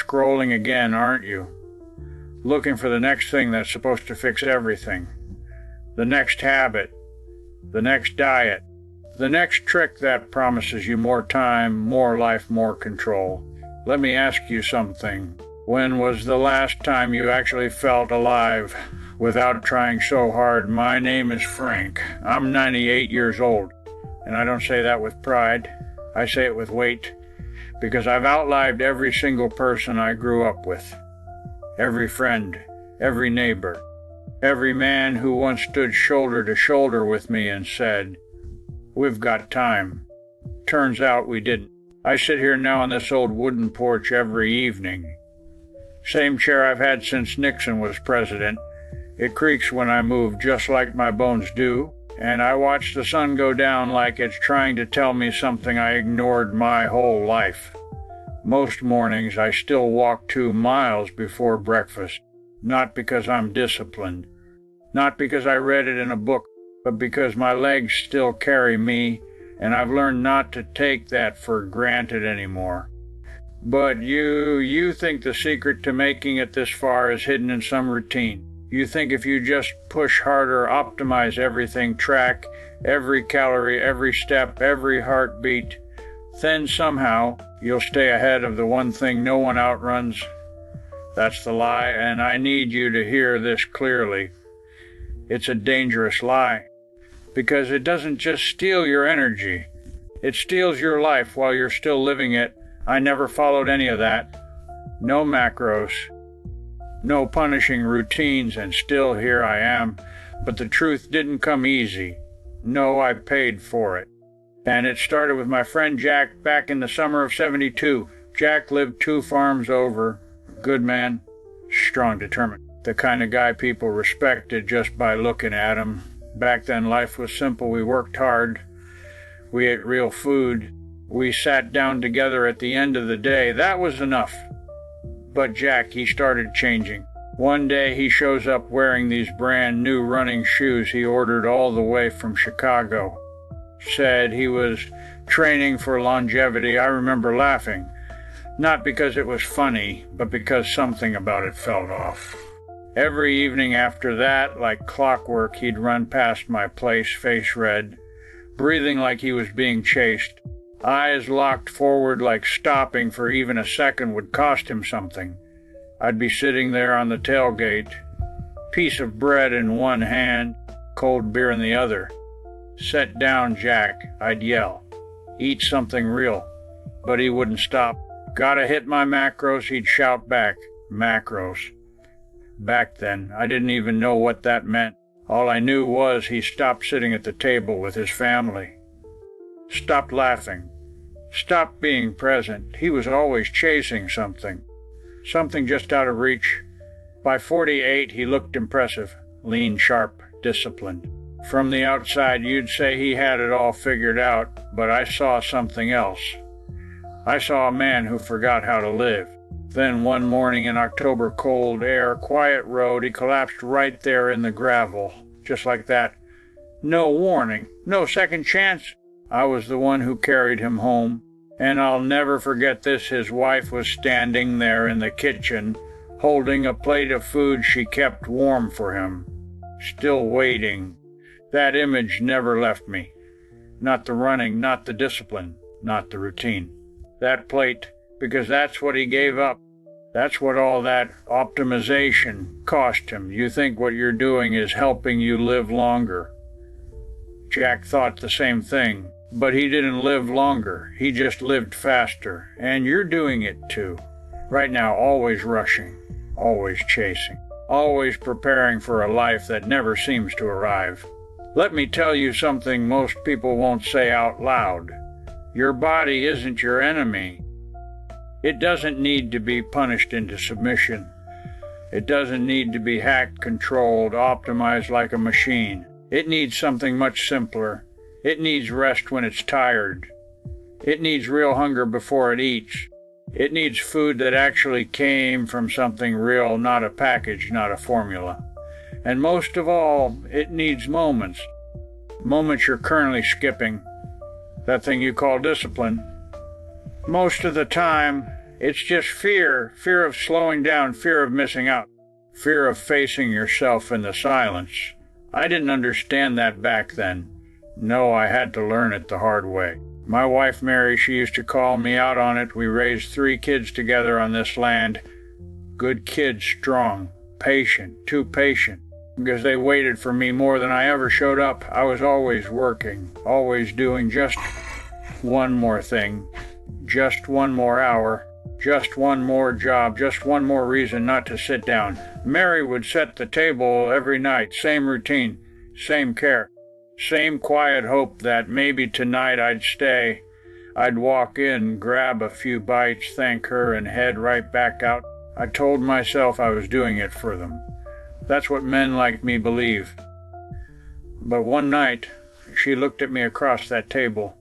scrolling again, aren't you? Looking for the next thing that's supposed to fix everything. The next habit. The next diet. The next trick that promises you more time, more life, more control. Let me ask you something. When was the last time you actually felt alive without trying so hard? My name is Frank. I'm 98 years old, and I don't say that with pride. I say it with weight, because I've outlived every single person I grew up with. Every friend, every neighbor, every man who once stood shoulder to shoulder with me and said, "We've got time." Turns out we didn't. I sit here now on this old wooden porch every evening. Same chair I've had since Nixon was president. It creaks when I move, just like my bones do, and I watch the sun go down like it's trying to tell me something I ignored my whole life. Most mornings I still walk 2 miles before breakfast, not because I'm disciplined, not because I read it in a book, but because my legs still carry me, and I've learned not to take that for granted anymore. But you think the secret to making it this far is hidden in some routine. You think if you just push harder, optimize everything, track every calorie, every step, every heartbeat, then somehow you'll stay ahead of the one thing no one outruns. That's the lie, and I need you to hear this clearly. It's a dangerous lie, because it doesn't just steal your energy. It steals your life while you're still living it. I never followed any of that. No macros, no punishing routines, and still here I am. But the truth didn't come easy. No, I paid for it. And it started with my friend Jack back in the summer of '72. Jack lived 2 farms over. Good man, strong, determined. The kind of guy people respected just by looking at him. Back then life was simple. We worked hard. We ate real food. We sat down together at the end of the day. That was enough. But Jack, he started changing. One day he shows up wearing these brand new running shoes he ordered all the way from Chicago. Said he was training for longevity. I remember laughing. Not because it was funny, but because something about it felt off. Every evening after that, like clockwork, he'd run past my place, face red, breathing like he was being chased. Eyes locked forward like stopping for even a second would cost him something. I'd be sitting there on the tailgate, piece of bread in one hand, cold beer in the other. "Set down, Jack," I'd yell. "Eat something real." But he wouldn't stop. "Gotta hit my macros," he'd shout back. Macros. Back then, I didn't even know what that meant. All I knew was he stopped sitting at the table with his family. Stopped laughing. Stopped being present. He was always chasing something. Something just out of reach. By 48, he looked impressive. Lean, sharp, disciplined. From the outside, you'd say he had it all figured out, but I saw something else. I saw a man who forgot how to live. Then one morning in October, cold air, quiet road, he collapsed right there in the gravel. Just like that. No warning. No second chance. I was the one who carried him home. And I'll never forget this. His wife was standing there in the kitchen, holding a plate of food she kept warm for him. Still waiting. That image never left me. Not the running, not the discipline, not the routine. That plate, because that's what he gave up. That's what all that optimization cost him. You think what you're doing is helping you live longer. Jack thought the same thing, but he didn't live longer. He just lived faster. And you're doing it too. Right now, always rushing, always chasing, always preparing for a life that never seems to arrive. Let me tell you something most people won't say out loud. Your body isn't your enemy. It doesn't need to be punished into submission. It doesn't need to be hacked, controlled, optimized like a machine. It needs something much simpler. It needs rest when it's tired. It needs real hunger before it eats. It needs food that actually came from something real, not a package, not a formula. And most of all, it needs moments. Moments you're currently skipping. That thing you call discipline. Most of the time, It's just fear of slowing down, fear of missing out, fear of facing yourself in the silence. I didn't understand that back then. No, I had to learn it the hard way. My wife Mary, she used to call me out on it. We raised 3 kids together on this land. Good kids, strong, patient, too patient. Because they waited for me more than I ever showed up. I was always working, always doing just one more thing, just one more hour, just one more job, just one more reason not to sit down. Mary would set the table every night, same routine, same care, same quiet hope that maybe tonight I'd stay. I'd walk in, grab a few bites, thank her, and head right back out. I told myself I was doing it for them. That's what men like me believe. But one night, she looked at me across that table,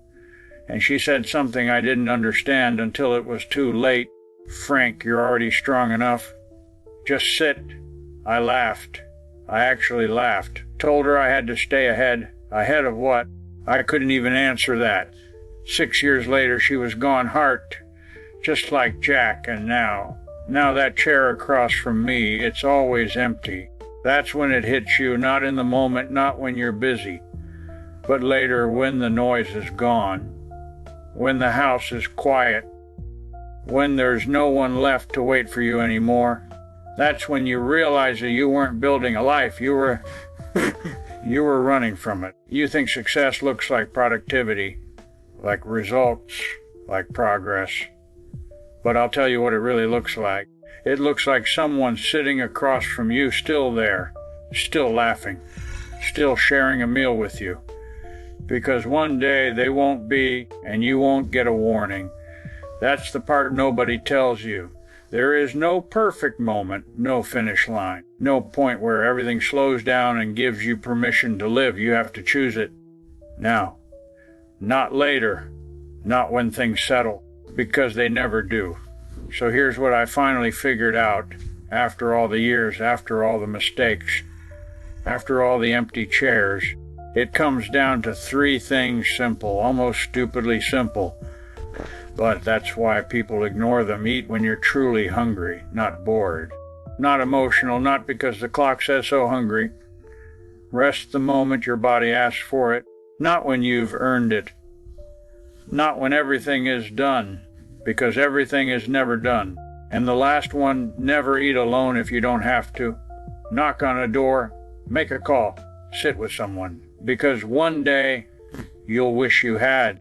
and she said something I didn't understand until it was too late. "Frank, you're already strong enough. Just sit." I laughed. I actually laughed. Told her I had to stay ahead. Ahead of what? I couldn't even answer that. 6 years later, she was gone heart, just like Jack, and now that chair across from me, it's always empty. That's when it hits you, not in the moment, not when you're busy, but later when the noise is gone, when the house is quiet, when there's no one left to wait for you anymore. That's when you realize that you weren't building a life, you were running from it. You think success looks like productivity, like results, like progress. But I'll tell you what it really looks like. It looks like someone sitting across from you, still there, still laughing, still sharing a meal with you. Because one day they won't be, and you won't get a warning. That's the part nobody tells you. There is no perfect moment, no finish line, no point where everything slows down and gives you permission to live. You have to choose it now, not later, not when things settle, because they never do. So here's what I finally figured out after all the years, after all the mistakes, after all the empty chairs. It comes down to 3 things, simple, almost stupidly simple. But that's why people ignore them. Eat when you're truly hungry, not bored. Not emotional, not because the clock says so hungry. Rest the moment your body asks for it, not when you've earned it. Not when everything is done, because everything is never done. And the last one, never eat alone if you don't have to. Knock on a door, make a call, sit with someone, because one day you'll wish you had.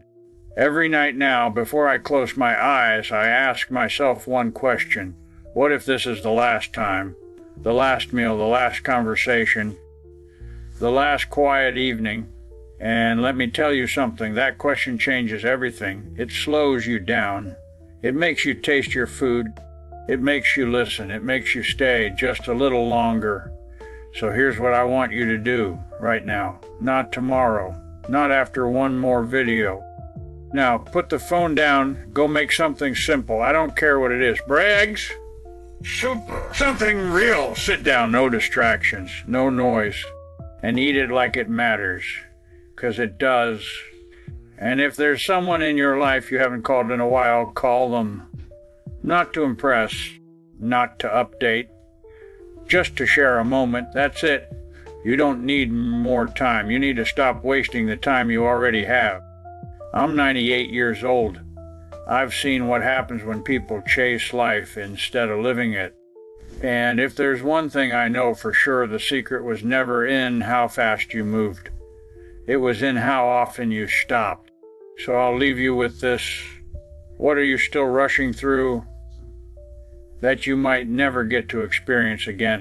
Every night now, before I close my eyes, I ask myself one question. What if this is the last time, the last meal, the last conversation, the last quiet evening? And let me tell you something, that question changes everything. It slows you down. It makes you taste your food. It makes you listen. It makes you stay just a little longer. So here's what I want you to do right now. Not tomorrow. Not after one more video. Now, put the phone down. Go make something simple. I don't care what it is. Braggs? Something real. Sit down. No distractions. No noise. And eat it like it matters. 'Cause it does. And if there's someone in your life you haven't called in a while, call them. Not to impress, not to update, just to share a moment. That's it. You don't need more time. You need to stop wasting the time you already have. I'm 98 years old. I've seen what happens when people chase life instead of living it. And if there's one thing I know for sure, the secret was never in how fast you moved. It was in how often you stopped. So I'll leave you with this. What are you still rushing through that you might never get to experience again?